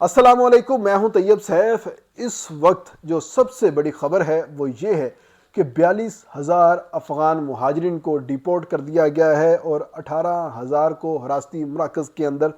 अस्सलाम वालेकुम, मैं हूं तैयब सैफ। इस वक्त जो सबसे बड़ी खबर है वो ये है कि 42,000 अफ़गान मुहाजिरीन को डिपोर्ट कर दिया गया है और 18,000 को हिरासती मराकज़ के अंदर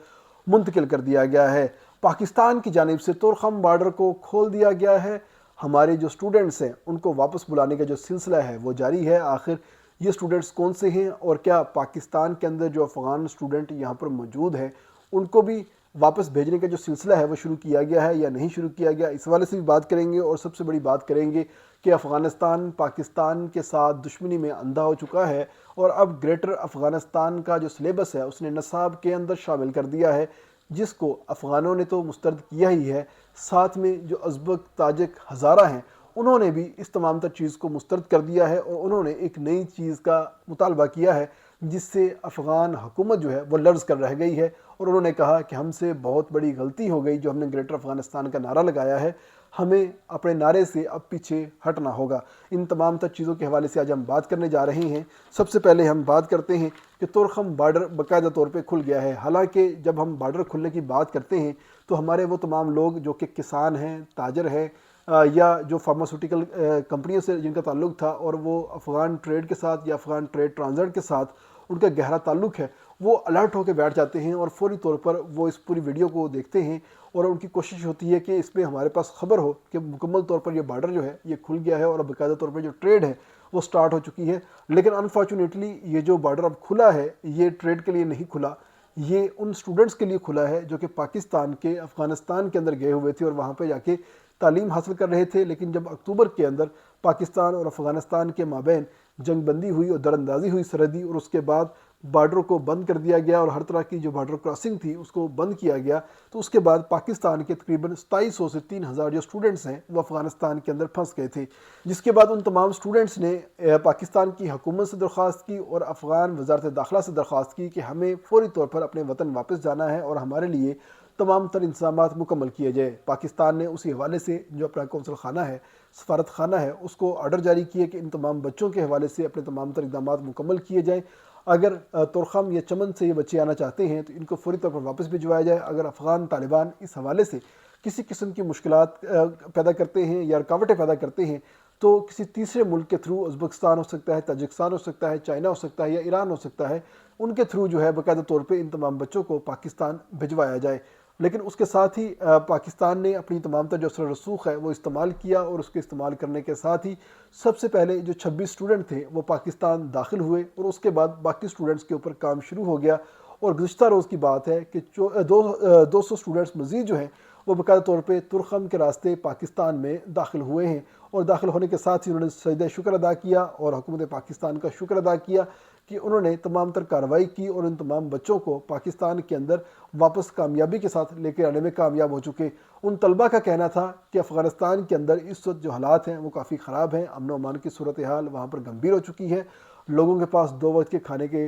मुंतकिल कर दिया गया है। पाकिस्तान की जानिब से तुरखम बार्डर को खोल दिया गया है। हमारे जो स्टूडेंट्स हैं उनको वापस बुलाने का जो सिलसिला है वो जारी है। आखिर ये स्टूडेंट्स कौन से हैं और क्या पाकिस्तान के अंदर जो अफ़गान स्टूडेंट यहाँ पर मौजूद हैं उनको भी वापस भेजने का जो सिलसिला है वो शुरू किया गया है या नहीं शुरू किया गया, इस वाले से भी बात करेंगे। और सबसे बड़ी बात करेंगे कि अफ़गानिस्तान पाकिस्तान के साथ दुश्मनी में अंधा हो चुका है और अब ग्रेटर अफ़गानिस्तान का जो सिलेबस है उसने नसाब के अंदर शामिल कर दिया है, जिसको अफ़गानों ने तो मुस्तरद किया ही है, साथ में जो अज़बक ताजिक हज़ारा हैं उन्होंने भी इस तमाम तर चीज़ को मुस्तरद कर दिया है और उन्होंने एक नई चीज़ का मुतालबा किया है जिससे अफ़गान हुकूमत जो है वो लर्ज़ कर रह गई है। और उन्होंने कहा कि हमसे बहुत बड़ी गलती हो गई जो हमने ग्रेटर अफ़गानिस्तान का नारा लगाया है, हमें अपने नारे से अब पीछे हटना होगा। इन तमाम तर चीज़ों के हवाले से आज हम बात करने जा रहे हैं। सबसे पहले हम बात करते हैं कि तुरखम बार्डर बाकायदा तौर पे खुल गया है। हालांकि जब हम बार्डर खुलने की बात करते हैं तो हमारे वो तमाम लोग जो कि किसान हैं, ताजर हैं या जो फार्मास्यूटिकल कंपनियों से जिनका ताल्लुक़ था और वो अफ़गान ट्रेड के साथ या अफ़गान ट्रेड ट्रांजिट के साथ उनका गहरा ताल्लुक़ है, वो अलर्ट होकर बैठ जाते हैं और फौरी तौर पर वो इस पूरी वीडियो को देखते हैं और उनकी कोशिश होती है कि इसमें हमारे पास ख़बर हो कि मुकम्मल तौर पर ये बार्डर जो है ये खुल गया है और अब बाकायदा तौर पर जो ट्रेड है वो स्टार्ट हो चुकी है। लेकिन अनफॉर्चुनेटली ये जो बार्डर अब खुला है ये ट्रेड के लिए नहीं खुला, ये उन स्टूडेंट्स के लिए खुला है जो कि पाकिस्तान के अफ़गानिस्तान के अंदर गए हुए थे और वहाँ पर जाके तालीम हासिल कर रहे थे। लेकिन जब अक्टूबर के अंदर पाकिस्तान और अफ़गानिस्तान के माबैन जंग बंदी हुई और दरअंदाजी हुई सरहदी, और उसके बाद बार्डर को बंद कर दिया गया और हर तरह की जो बार्डर क्रॉसिंग थी उसको बंद किया गया, तो उसके बाद पाकिस्तान के तकरीबन 2700 से 3000 जो स्टूडेंट्स हैं वो अफ़गानिस्तान के अंदर फंस गए थे। जिसके बाद उन तमाम स्टूडेंट्स ने पाकिस्तान की हुकूमत से दरख्वास्त की और अफ़गान वज़ारत दाखिला से दरख्वास्त की कि हमें फ़ौरी तौर पर अपने वतन वापस जाना है और हमारे लिए तमाम तर इंतज़ामात मुकम्मल किए जाए। पाकिस्तान ने उसी हवाले से जो अपना कौंसल खाना है, सफारत खाना है, उसको आर्डर जारी किए कि इन तमाम बच्चों के हवाले से अपने तमाम तर इक़दामात मुकम्मल किए जाएँ। अगर तुरखम या चमन से ये बच्चे आना चाहते हैं तो इनको फौरी तौर पर वापस भिजवाया जाए। अगर अफ़गान तालिबान इस हवाले से किसी किस्म की मुश्किलात पैदा करते हैं या रुकावटें पैदा करते हैं तो किसी तीसरे मुल्क के थ्रू, उज़्बेकिस्तान हो सकता है, ताजिकिस्तान हो सकता है, चाइना हो सकता है या ईरान हो सकता है, उनके थ्रू जो है बाकायदा तौर पे इन तमाम बच्चों को पाकिस्तान भिजवाया जाए। लेकिन उसके साथ ही पाकिस्तान ने अपनी तमाम तर जो असर रसूख है वो इस्तेमाल किया और उसके इस्तेमाल करने के साथ ही सबसे पहले जो 26 स्टूडेंट थे वो पाकिस्तान दाखिल हुए और उसके बाद बाकी स्टूडेंट्स के ऊपर काम शुरू हो गया। और गुज़िश्ता रोज़ की बात है कि 200 स्टूडेंट्स मज़ीद जो हैं वो बाकायदा तौर पे तुरखम के रास्ते पाकिस्तान में दाखिल हुए हैं और दाखिल होने के साथ ही उन्होंने सजदा शुक्र अदा किया और हुकूमत पाकिस्तान का शुक्र अदा किया कि उन्होंने तमाम तर कार्रवाई की और उन तमाम बच्चों को पाकिस्तान के अंदर वापस कामयाबी के साथ लेकर आने में कामयाब हो चुके। उन तलबा का कहना था कि अफ़गानिस्तान के अंदर इस वक्त जो हालात हैं वो काफ़ी ख़राब हैं, अमन व अमान की सूरत हाल वहाँ पर गंभीर हो चुकी है, लोगों के पास 2 वक्त के खाने के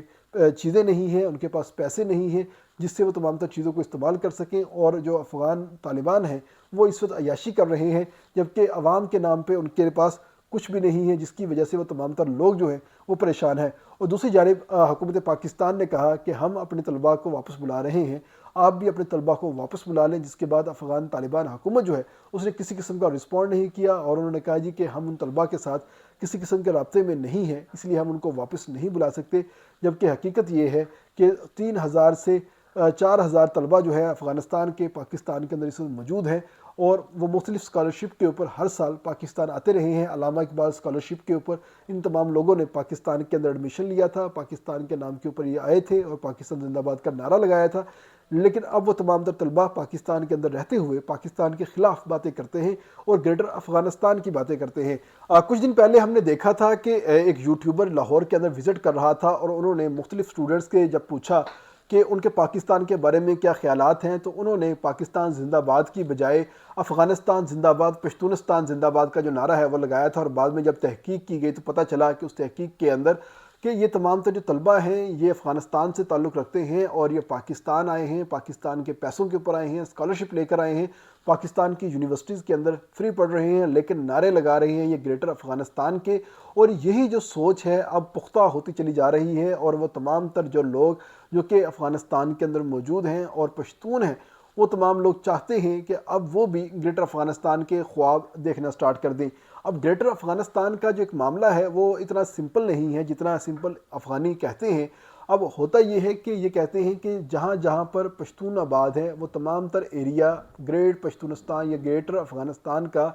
चीज़ें नहीं हैं, उनके पास पैसे नहीं हैं जिससे वो तमाम तर चीज़ों को इस्तेमाल कर सकें। और जो अफ़गान तालिबान हैं वो इस वक्त अयाशी कर रहे हैं जबकि अवाम के नाम पे उनके पास कुछ भी नहीं है, जिसकी वजह से वो तमाम तर लोग जो हैं वो परेशान हैं। और दूसरी जानिब हुकूमत पाकिस्तान ने कहा कि हम अपने तलबा को वापस बुला रहे हैं, आप भी अपने तलबा को वापस बुला लें। जिसके बाद अफ़गान तालिबान हुकूमत जो है उसने किसी किस्म का रिस्पॉन्ड नहीं किया और उन्होंने कहा जी कि हम उन तलबा के साथ किसी किस्म के राब्ते में नहीं हैं, इसलिए हम उनको वापस नहीं बुला सकते। जबकि हकीकत ये है कि 3000 से 4000 तलबा जो है अफ़गानिस्तान के पाकिस्तान के अंदर इस वक्त मौजूद हैं और वो मुख्तलिफ़ स्कॉलरशिप के ऊपर हर साल पाकिस्तान आते रहे हैं। अल्लामा इकबाल स्कॉलरशिप के ऊपर इन तमाम लोगों ने पाकिस्तान के अंदर एडमिशन लिया था, पाकिस्तान के नाम के ऊपर ये आए थे और पाकिस्तान जिंदाबाद का नारा लगाया था। लेकिन अब वो तमाम तर तलबा पाकिस्तान के अंदर रहते हुए पाकिस्तान के ख़िलाफ़ बातें करते हैं और ग्रेटर अफ़गानिस्तान की बातें करते हैं। कुछ दिन पहले हमने देखा था कि एक यूट्यूबर लाहौर के अंदर विज़िट कर रहा था और उन्होंने मुख्तलिफ़ स्टूडेंट्स के जब पूछा कि उनके पाकिस्तान के बारे में क्या ख्यालात हैं तो उन्होंने पाकिस्तान जिंदाबाद की बजाय अफ़गानिस्तान जिंदाबाद, पश्तूनिस्तान जिंदाबाद का जो नारा है वो लगाया था। और बाद में जब तहकीक की गई तो पता चला कि उस तहकीक के अंदर कि ये तमाम तर जो तलबा हैं ये अफ़गानिस्तान से ताल्लुक़ रखते हैं और ये पाकिस्तान आए हैं, पाकिस्तान के पैसों के ऊपर आए हैं, स्कॉलरशिप लेकर आए हैं, पाकिस्तान की यूनिवर्सिटीज़ के अंदर फ्री पढ़ रहे हैं, लेकिन नारे लगा रहे हैं ये ग्रेटर अफ़गानिस्तान के। और यही जो सोच है अब पुख्ता होती चली जा रही है और वो तमाम तर जो लोग जो कि अफ़गानिस्तान के अंदर मौजूद हैं और पश्तून हैं وہ تمام لوگ چاہتے ہیں کہ اب وہ بھی گریٹر افغانستان کے خواب دیکھنا سٹارٹ کر دیں۔ اب گریٹر افغانستان کا جو ایک معاملہ ہے وہ اتنا سمپل نہیں ہے جتنا سمپل افغانی کہتے ہیں۔ اب ہوتا یہ ہے کہ یہ کہتے ہیں کہ جہاں جہاں پر پشتون آباد ہے وہ تمام تر ایریا گریٹ پشتونستان یا گریٹر افغانستان کا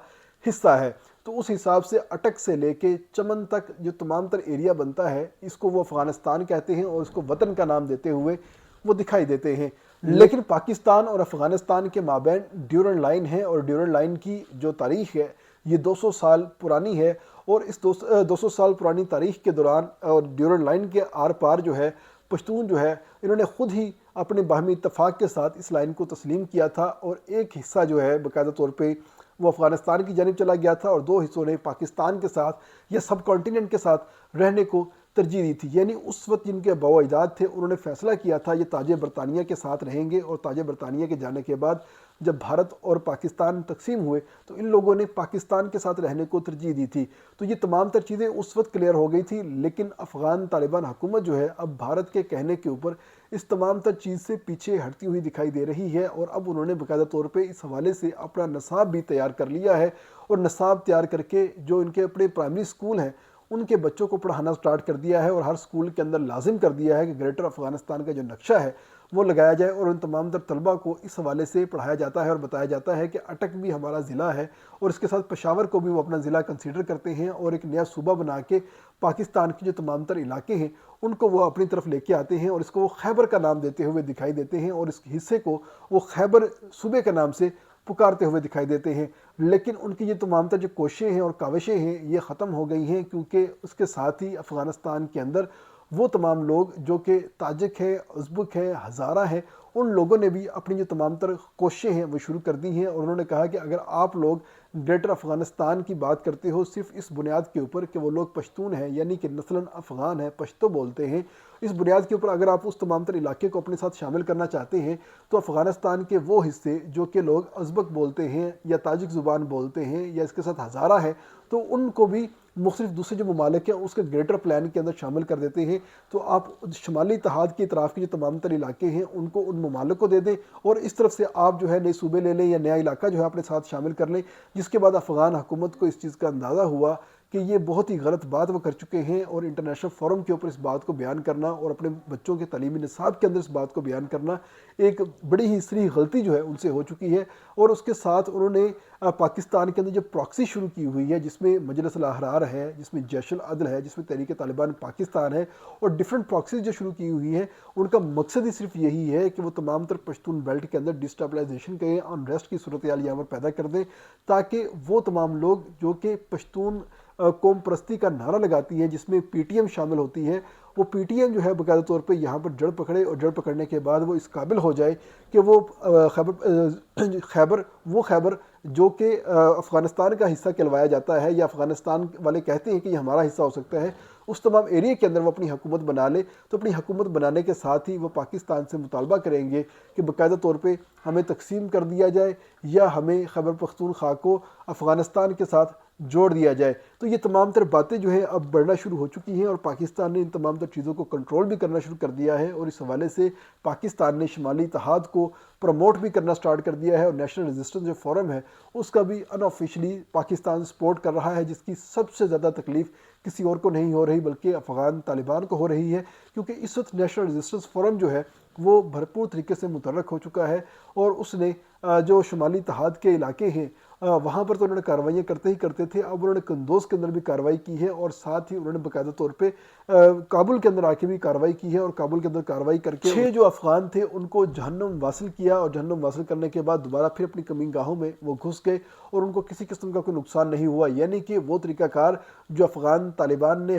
حصہ ہے، تو اس حساب سے اٹک سے لے کے چمن تک جو تمام تر ایریا بنتا ہے اس کو وہ افغانستان کہتے ہیں اور اس کو وطن کا نام دیتے ہوئے وہ دکھائی دیتے ہیں۔ لیکن پاکستان اور افغانستان کے مابین ڈیورنڈ لائن ہے، اور ڈیورنڈ لائن کی جو تاریخ ہے یہ 200 سال پرانی ہے، اور اس 200 سال پرانی تاریخ کے دوران اور ڈیورنڈ لائن کے آر پار جو ہے پشتون جو ہے انہوں نے خود ہی اپنے باہمی اتفاق کے ساتھ اس لائن کو تسلیم کیا تھا، اور ایک حصہ جو ہے باقاعدہ طور پہ وہ افغانستان کی جانب چلا گیا تھا اور 2 حصوں نے پاکستان کے ساتھ یا سب کانٹیننٹ کے ساتھ رہنے کو ترجیح دی تھی۔ یعنی اس وقت جن کے آباء و اجداد تھے انہوں نے فیصلہ کیا تھا یہ تاج برطانیہ کے ساتھ رہیں گے، اور تاج برطانیہ کے جانے کے بعد جب بھارت اور پاکستان تقسیم ہوئے تو ان لوگوں نے پاکستان کے ساتھ رہنے کو ترجیح دی تھی۔ تو یہ تمام تر چیزیں اس وقت کلیئر ہو گئی تھی، لیکن افغان طالبان حکومت جو ہے اب بھارت کے کہنے کے اوپر اس تمام تر چیز سے پیچھے ہٹتی ہوئی دکھائی دے رہی ہے، اور اب انہوں نے باقاعدہ طور پہ اس حوالے سے اپنا نصاب بھی تیار کر لیا ہے، اور نصاب تیار کر کے جو ان کے اپنے پرائمری سکول ہیں ان کے بچوں کو پڑھانا سٹارٹ کر دیا ہے، اور ہر سکول کے اندر لازم کر دیا ہے کہ گریٹر افغانستان کا جو نقشہ ہے وہ لگایا جائے، اور ان تمام تر طلبہ کو اس حوالے سے پڑھایا جاتا ہے اور بتایا جاتا ہے کہ اٹک بھی ہمارا ضلع ہے، اور اس کے ساتھ پشاور کو بھی وہ اپنا ضلع کنسیڈر کرتے ہیں، اور ایک نیا صوبہ بنا کے پاکستان کے جو تمام تر علاقے ہیں ان کو وہ اپنی طرف لے کے آتے ہیں، اور اس کو وہ خیبر کا نام دیتے ہوئے دکھائی دیتے ہیں، اور اس حصے کو وہ خیبر صوبے کے نام سے پکارتے ہوئے دکھائی دیتے ہیں۔ لیکن ان کی یہ تمام تر جو کوششیں ہیں اور کاوشیں ہیں یہ ختم ہو گئی ہیں، کیونکہ اس کے ساتھ ہی افغانستان کے اندر وہ تمام لوگ جو کہ تاجک ہے، ازبک ہے، ہزارہ ہیں، ان لوگوں نے بھی اپنی جو تمام تر کوششیں ہیں وہ شروع کر دی ہیں، اور انہوں نے کہا کہ اگر آپ لوگ گریٹر افغانستان کی بات کرتے ہو صرف اس بنیاد کے اوپر کہ وہ لوگ پشتون ہیں یعنی کہ نسلاً افغان ہیں، پشتو بولتے ہیں، اس بنیاد کے اوپر اگر آپ اس تمام تر علاقے کو اپنے ساتھ شامل کرنا چاہتے ہیں تو افغانستان کے وہ حصے جو کہ لوگ ازبک بولتے ہیں یا تاجک زبان بولتے ہیں یا اس کے ساتھ ہزارہ ہے تو ان کو بھی مختلف دوسرے جو ممالک ہیں اس کے گریٹر پلان کے اندر شامل کر دیتے ہیں، تو آپ شمالی اتحاد کے اطراف کے جو تمام تر علاقے ہیں ان کو ان ممالک کو دے دیں، اور اس طرف سے آپ جو ہے نئے صوبے لے لیں یا نیا علاقہ جو ہے اپنے ساتھ شامل کر لیں، جس کے بعد افغان حکومت کو اس چیز کا اندازہ ہوا کہ یہ بہت ہی غلط بات وہ کر چکے ہیں، اور انٹرنیشنل فورم کے اوپر اس بات کو بیان کرنا اور اپنے بچوں کے تعلیمی نصاب کے اندر اس بات کو بیان کرنا ایک بڑی ہی صریح غلطی جو ہے ان سے ہو چکی ہے۔ اور اس کے ساتھ انہوں نے پاکستان کے اندر جو پراکسی شروع کی ہوئی ہے جس میں مجلس الاحرار ہے، جس میں جیش العدل ہے، جس میں تحریک طالبان پاکستان ہے، اور ڈیفرنٹ پراکسیز جو شروع کی ہوئی ہیں ان کا مقصد ہی صرف یہی ہے کہ وہ تمام تر پشتون بیلٹ کے اندر ڈسٹیبلائزیشن کریں، انریسٹ کی صورتحال یہاں پر پیدا کر دیں، تاکہ وہ تمام لوگ جو کہ پشتون قوم پرستی کا نعرہ لگاتی ہے جس میں پی ٹی ایم شامل ہوتی ہے، وہ پی ٹی ایم جو ہے باقاعدہ طور پہ یہاں پر جڑ پکڑے، اور جڑ پکڑنے کے بعد وہ اس قابل ہو جائے کہ وہ خیبر جو کہ افغانستان کا حصہ کہلوایا جاتا ہے یا افغانستان والے کہتے ہیں کہ یہ ہمارا حصہ ہو سکتا ہے، اس تمام ایریا کے اندر وہ اپنی حکومت بنا لے، تو اپنی حکومت بنانے کے ساتھ ہی وہ پاکستان سے مطالبہ کریں گے کہ باقاعدہ طور پہ ہمیں تقسیم کر دیا جائے یا ہمیں خیبر پختونخوا کو افغانستان کے ساتھ جوڑ دیا جائے۔ تو یہ تمام تر باتیں جو ہیں اب بڑھنا شروع ہو چکی ہیں، اور پاکستان نے ان تمام تر چیزوں کو کنٹرول بھی کرنا شروع کر دیا ہے، اور اس حوالے سے پاکستان نے شمالی اتحاد کو پروموٹ بھی کرنا سٹارٹ کر دیا ہے، اور نیشنل ریزسٹنس جو فورم ہے اس کا بھی ان آفیشلی پاکستان سپورٹ کر رہا ہے، جس کی سب سے زیادہ تکلیف کسی اور کو نہیں ہو رہی بلکہ افغان طالبان کو ہو رہی ہے، کیونکہ اس وقت نیشنل ریزسٹنس فورم جو ہے وہ بھرپور طریقے سے متحرک ہو چکا ہے، اور اس نے جو شمالی اتحاد کے علاقے ہیں وہاں پر تو انہوں نے کارروائیاں کرتے ہی کرتے تھے، اب انہوں نے قندوز کے اندر بھی کارروائی کی ہے، اور ساتھ ہی انہوں نے باقاعدہ طور پہ کابل کے اندر آ کے بھی کارروائی کی ہے، اور کابل کے اندر کارروائی کر کے 6 جو افغان تھے ان کو جہنم واصل کیا، اور جہنم واصل کرنے کے بعد دوبارہ پھر اپنی کمین گاہوں میں وہ گھس گئے، اور ان کو کسی قسم کا کوئی نقصان نہیں ہوا۔ یعنی کہ وہ طریقہ کار جو افغان طالبان نے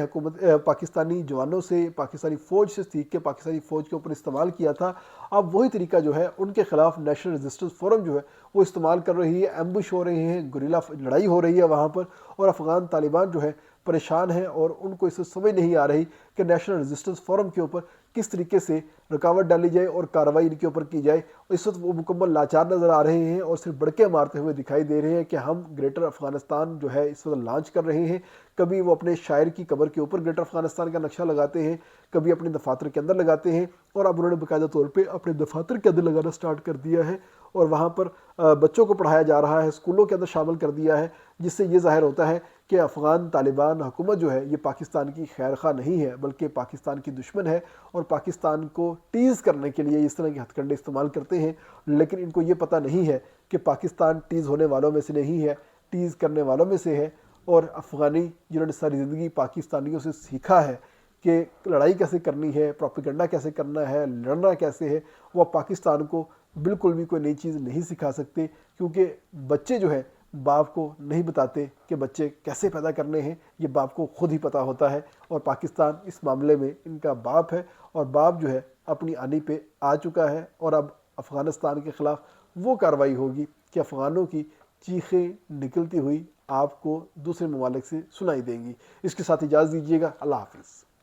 پاکستانی جوانوں سے، پاکستانی فوج سے سیکھ کے پاکستانی فوج کے اوپر استعمال کیا تھا، اب وہی طریقہ جو ہے ان کے خلاف نیشنل ریزسٹنس فورم جو ہے وہ استعمال کر رہی ہے، ایمبوش ہو رہے ہیں، گوریلا لڑائی ہو رہی ہے وہاں پر، اور افغان طالبان جو ہے پریشان ہیں، اور ان کو اس سے سمجھ نہیں آ رہی کہ نیشنل ریزسٹنس فورم کے اوپر किस तरीके से रुकावट डाली जाए और कार्रवाई इनके ऊपर की जाए। इस वक्त वो मुकम्मल लाचार नज़र आ रहे हैं और सिर्फ बड़के मारते हुए दिखाई दे रहे हैं कि हम ग्रेटर अफगानिस्तान जो है इस वक्त लॉन्च कर रहे हैं। कभी वो अपने शायर की कब्र के ऊपर ग्रेटर अफगानिस्तान का नक्शा लगाते हैं, कभी अपने दफातर के अंदर लगाते हैं, और अब उन्होंने बाकायदा तौर पर अपने दफातर के अंदर लगाना स्टार्ट कर दिया है और वहाँ पर बच्चों को पढ़ाया जा रहा है, स्कूलों के अंदर शामिल कर दिया है, जिससे ये ज़ाहिर होता है कि अफ़गान तालिबान हुकूमत जो है ये पाकिस्तान की खैर खा नहीं है बल्कि पाकिस्तान की दुश्मन है और पाकिस्तान को टीज़ करने के लिए इस तरह के हथकंडे इस्तेमाल करते हैं। लेकिन इनको ये पता नहीं है कि पाकिस्तान टीज़ होने वालों में से नहीं है, टीज़ करने वालों में से है। और अफ़गानी जिन्होंने सारी ज़िंदगी पाकिस्तानियों से सीखा है कि लड़ाई कैसे करनी है, प्रोपेगेंडा कैसे करना है, लड़ना कैसे है, वो पाकिस्तान को बिल्कुल भी कोई नई चीज़ नहीं सिखा सकते, क्योंकि बच्चे जो है बाप को नहीं बताते कि बच्चे कैसे पैदा करने हैं, ये बाप को खुद ही पता होता है। और पाकिस्तान इस मामले में इनका बाप है और बाप जो है अपनी आनी पे आ चुका है और अब अफ़गानिस्तान के ख़िलाफ़ वो कार्रवाई होगी कि अफ़गानों की चीखें निकलती हुई आपको दूसरे ममालिक से सुनाई देंगी। इसके साथ इजाज़त दीजिएगा। अल्लाह हाफ़िज़।